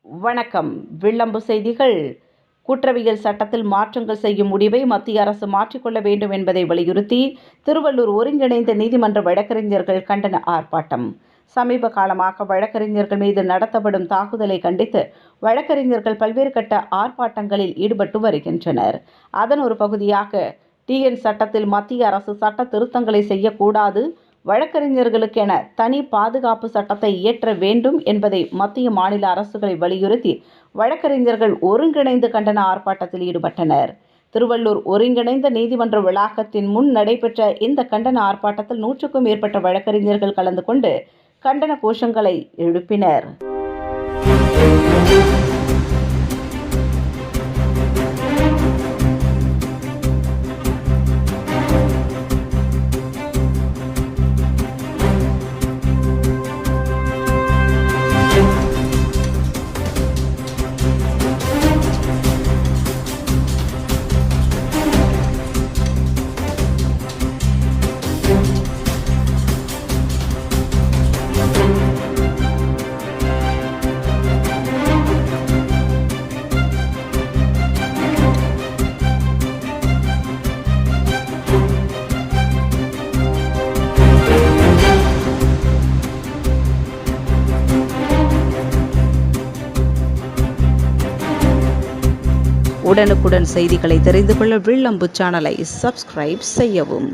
வணக்கம். விளம்பு செய்திகள். குற்றவியல் சட்டத்தில் மாற்றங்கள் செய்யும் முடிவை மத்திய அரசு மாற்றிக்கொள்ள வேண்டும் என்பதை வலியுறுத்தி திருவள்ளூர் ஒருங்கிணைந்த நீதிமன்ற வழக்கறிஞர்கள் கண்டன ஆர்ப்பாட்டம். சமீப காலமாக வழக்கறிஞர்கள் மீது நடத்தப்படும் தாக்குதலை கண்டித்து வழக்கறிஞர்கள் பல்வேறு கட்ட ஆர்ப்பாட்டங்களில் ஈடுபட்டு வருகின்றனர். அதன் ஒரு பகுதியாக டிஎன் சட்டத்தில் மத்திய அரசு சட்ட திருத்தங்களை செய்யக்கூடாது, வழக்கறிஞர்களுக்கென தனி பாதுகாப்பு சட்டத்தை இயற்ற வேண்டும் என்பதை மத்திய மாநில அரசுகளை வலியுறுத்தி வழக்கறிஞர்கள் ஒருங்கிணைந்து கண்டன ஆர்ப்பாட்டத்தில் ஈடுபட்டனர். திருவள்ளூர் ஒருங்கிணைந்த நீதிமன்ற வளாகத்தின் முன் நடைபெற்ற இந்த கண்டன ஆர்ப்பாட்டத்தில் 100க்கும் மேற்பட்ட வழக்கறிஞர்கள் கலந்து கொண்டு கண்டன கோஷங்களை எழுப்பினர். உடனுக்குடன் செய்திகளை தெரிந்து கொள்ள விளம்பு சேனலை சப்ஸ்கிரைப் செய்யவும்.